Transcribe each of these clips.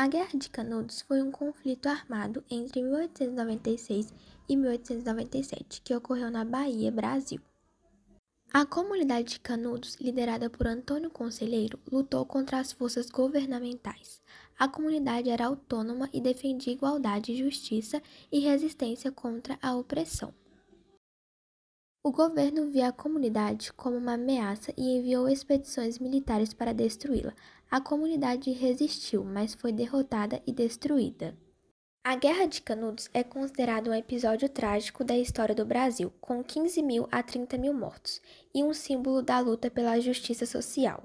A Guerra de Canudos foi um conflito armado entre 1896 e 1897, que ocorreu na Bahia, Brasil. A comunidade de Canudos, liderada por Antônio Conselheiro, lutou contra as forças governamentais. A comunidade era autônoma e defendia igualdade, justiça e resistência contra a opressão. O governo via a comunidade como uma ameaça e enviou expedições militares para destruí-la. A comunidade resistiu, mas foi derrotada e destruída. A Guerra de Canudos é considerada um episódio trágico da história do Brasil, com 15.000 a 30.000 mortos, e um símbolo da luta pela justiça social.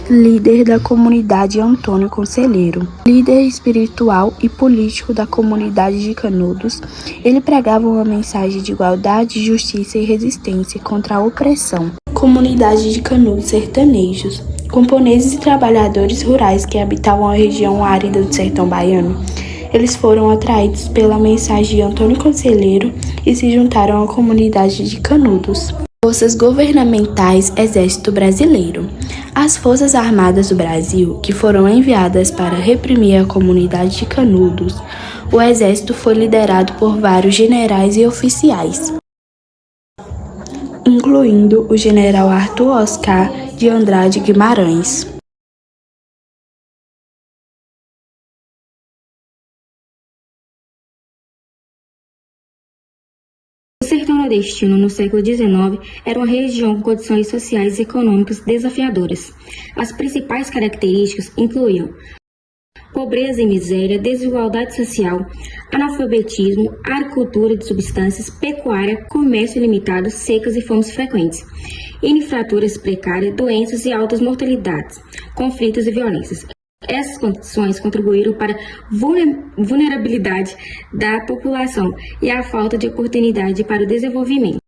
Líder da comunidade Antônio Conselheiro. Líder espiritual e político da comunidade de Canudos, ele pregava uma mensagem de igualdade, justiça e resistência contra a opressão. Comunidade de Canudos sertanejos. Camponeses e trabalhadores rurais que habitavam a região árida do sertão baiano. Eles foram atraídos pela mensagem de Antônio Conselheiro e se juntaram à comunidade de Canudos. Forças governamentais Exército Brasileiro. As Forças Armadas do Brasil, que foram enviadas para reprimir a comunidade de Canudos, o exército foi liderado por vários generais e oficiais, incluindo o general Arthur Oscar de Andrade Guimarães. O sertão nordestino, no século XIX, era uma região com condições sociais e econômicas desafiadoras. As principais características incluíam pobreza e miséria, desigualdade social, analfabetismo, agricultura de substâncias, pecuária, comércio ilimitado, secas e fomes frequentes, infraturas precárias, doenças e altas mortalidades, conflitos e violências. Essas condições contribuíram para a vulnerabilidade da população e a falta de oportunidade para o desenvolvimento.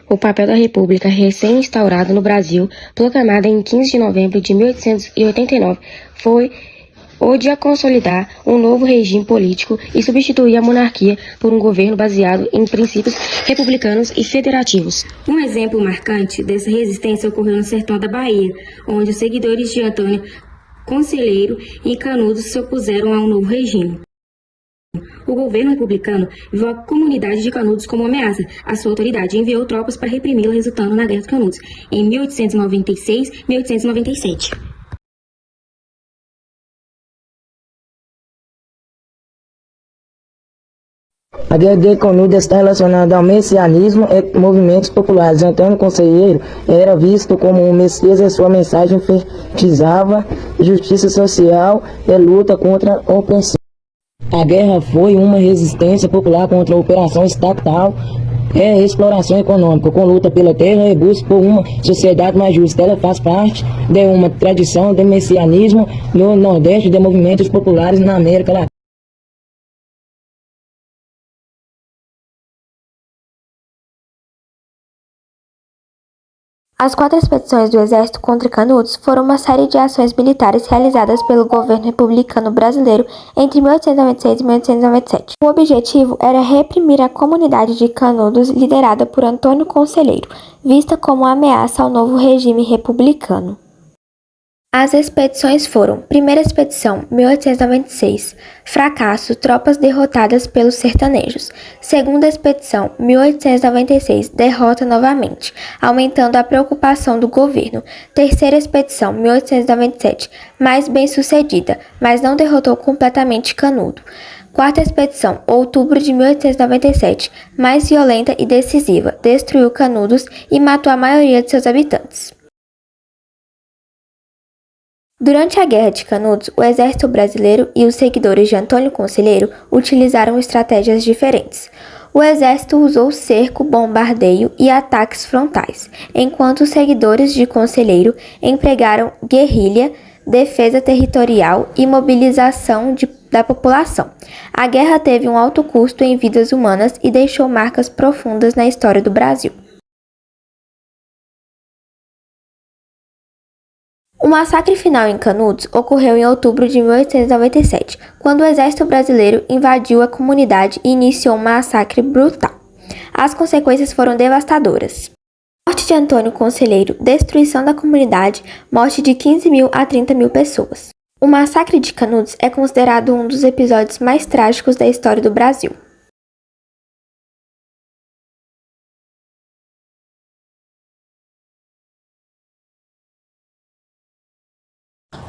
O papel da República recém-instaurada no Brasil, proclamada em 15 de novembro de 1889, foi o de consolidar um novo regime político e substituir a monarquia por um governo baseado em princípios republicanos e federativos. Um exemplo marcante dessa resistência ocorreu no sertão da Bahia, onde os seguidores de Antônio Conselheiro e Canudos se opuseram ao novo regime. O governo republicano viu a comunidade de Canudos como ameaça à sua autoridade e enviou tropas para reprimi-la, resultando na Guerra de Canudos, em 1896 e 1897. A Guerra de Canudos está relacionada ao messianismo e movimentos populares. Antônio Conselheiro era visto como um messias e sua mensagem enfatizava justiça social e luta contra a opressão. A guerra foi uma resistência popular contra a operação estatal e exploração econômica, com luta pela terra e busca por uma sociedade mais justa. Ela faz parte de uma tradição de messianismo no Nordeste e de movimentos populares na América Latina. As 4 expedições do Exército contra Canudos foram uma série de ações militares realizadas pelo governo republicano brasileiro entre 1896 e 1897. O objetivo era reprimir a comunidade de Canudos liderada por Antônio Conselheiro, vista como ameaça ao novo regime republicano. As expedições foram: Primeira expedição, 1896, fracasso, tropas derrotadas pelos sertanejos. Segunda expedição, 1896, derrota novamente, aumentando a preocupação do governo. Terceira expedição, 1897, mais bem-sucedida, mas não derrotou completamente Canudo. Quarta expedição, outubro de 1897, mais violenta e decisiva, destruiu Canudos e matou a maioria de seus habitantes. Durante a Guerra de Canudos, o exército brasileiro e os seguidores de Antônio Conselheiro utilizaram estratégias diferentes. O exército usou cerco, bombardeio e ataques frontais, enquanto os seguidores de Conselheiro empregaram guerrilha, defesa territorial e mobilização da população. A guerra teve um alto custo em vidas humanas e deixou marcas profundas na história do Brasil. O massacre final em Canudos ocorreu em outubro de 1897, quando o exército brasileiro invadiu a comunidade e iniciou um massacre brutal. As consequências foram devastadoras. Morte de Antônio Conselheiro, destruição da comunidade, morte de 15.000 a 30.000 pessoas. O massacre de Canudos é considerado um dos episódios mais trágicos da história do Brasil.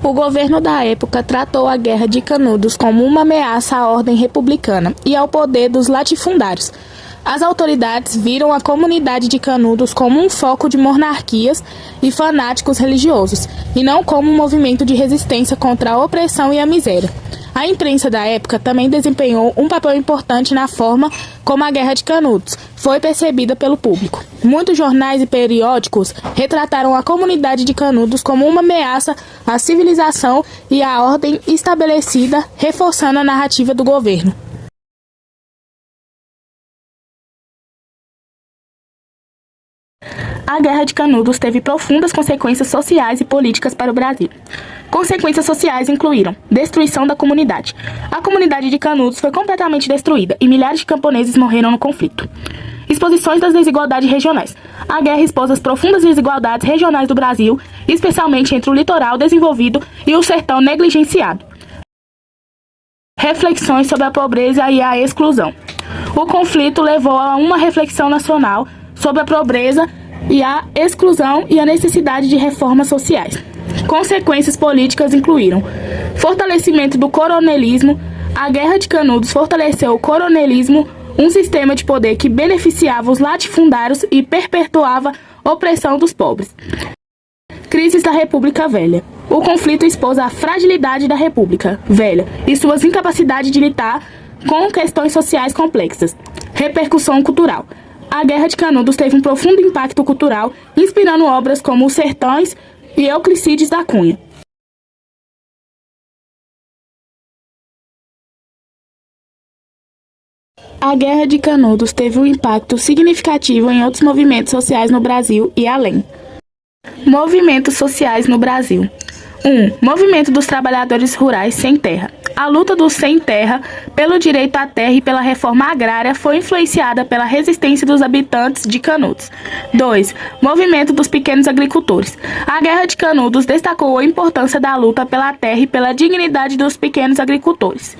O governo da época tratou a Guerra de Canudos como uma ameaça à ordem republicana e ao poder dos latifundários. As autoridades viram a comunidade de Canudos como um foco de monarquias e fanáticos religiosos, e não como um movimento de resistência contra a opressão e a miséria. A imprensa da época também desempenhou um papel importante na forma como a Guerra de Canudos foi percebida pelo público. Muitos jornais e periódicos retrataram a comunidade de Canudos como uma ameaça à civilização e à ordem estabelecida, reforçando a narrativa do governo. A Guerra de Canudos teve profundas consequências sociais e políticas para o Brasil. Consequências sociais incluíram destruição da comunidade. A comunidade de Canudos foi completamente destruída e milhares de camponeses morreram no conflito. Exposições das desigualdades regionais. A guerra expôs as profundas desigualdades regionais do Brasil, especialmente entre o litoral desenvolvido e o sertão negligenciado. Reflexões sobre a pobreza e a exclusão. O conflito levou a uma reflexão nacional sobre a pobreza e a exclusão e a necessidade de reformas sociais. Consequências políticas incluíram fortalecimento do coronelismo. A Guerra de Canudos fortaleceu o coronelismo, um sistema de poder que beneficiava os latifundários e perpetuava a opressão dos pobres. Crises da República Velha. O conflito expôs a fragilidade da República Velha e suas incapacidades de lidar com questões sociais complexas. Repercussão cultural. A Guerra de Canudos teve um profundo impacto cultural, inspirando obras como Os Sertões e Euclides da Cunha. A Guerra de Canudos teve um impacto significativo em outros movimentos sociais no Brasil e além. Movimentos sociais no Brasil. 1. Movimento dos trabalhadores rurais sem terra. A luta dos sem terra pelo direito à terra e pela reforma agrária foi influenciada pela resistência dos habitantes de Canudos. 2. Movimento dos pequenos agricultores. A Guerra de Canudos destacou a importância da luta pela terra e pela dignidade dos pequenos agricultores.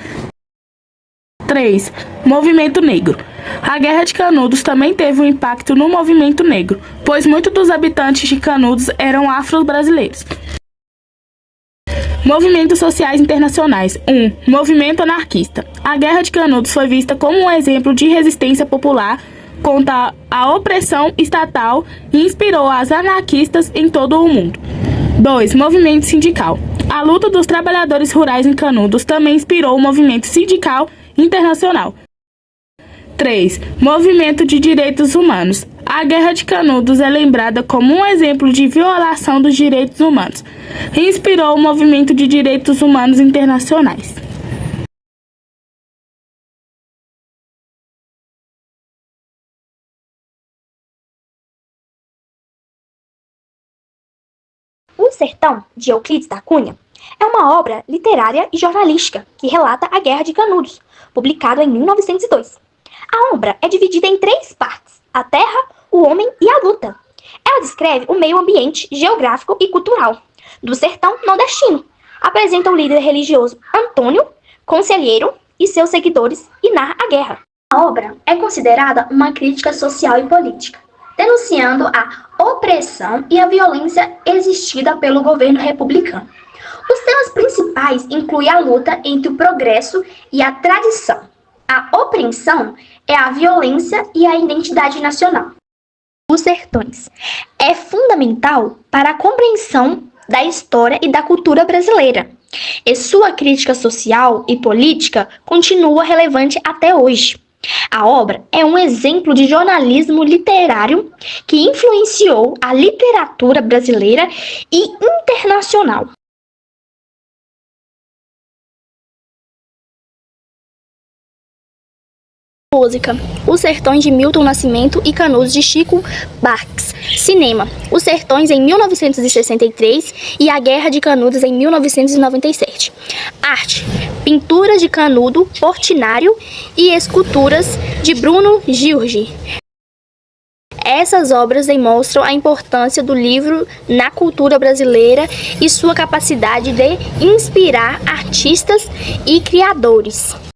3. Movimento negro. A Guerra de Canudos também teve um impacto no movimento negro, pois muitos dos habitantes de Canudos eram afro-brasileiros. Movimentos sociais internacionais. 1. Movimento anarquista. A Guerra de Canudos foi vista como um exemplo de resistência popular contra a opressão estatal e inspirou as anarquistas em todo o mundo. 2. Movimento sindical. A luta dos trabalhadores rurais em Canudos também inspirou o movimento sindical internacional. 3. Movimento de direitos humanos. A Guerra de Canudos é lembrada como um exemplo de violação dos direitos humanos e inspirou o movimento de direitos humanos internacionais. O Sertão, de Euclides da Cunha, é uma obra literária e jornalística que relata a Guerra de Canudos, publicado em 1902. A obra é dividida em 3 partes: a terra, o homem e a luta. Ela descreve o meio ambiente geográfico e cultural do sertão nordestino. Apresenta o líder religioso Antônio Conselheiro e seus seguidores e narra a guerra. A obra é considerada uma crítica social e política, denunciando a opressão e a violência exercida pelo governo republicano. Os temas principais incluem a luta entre o progresso e a tradição. A opressão é a violência e a identidade nacional. Os sertões é fundamental para a compreensão da história e da cultura brasileira, e sua crítica social e política continua relevante até hoje. A obra é um exemplo de jornalismo literário que influenciou a literatura brasileira e internacional. Música: Os Sertões, de Milton Nascimento e Canudos, de Chico Buarque. Cinema: Os Sertões, em 1963 e A Guerra de Canudos, em 1997. Arte: pinturas de Canudo Portinari e esculturas de Bruno Giorgi. Essas obras demonstram a importância do livro na cultura brasileira e sua capacidade de inspirar artistas e criadores.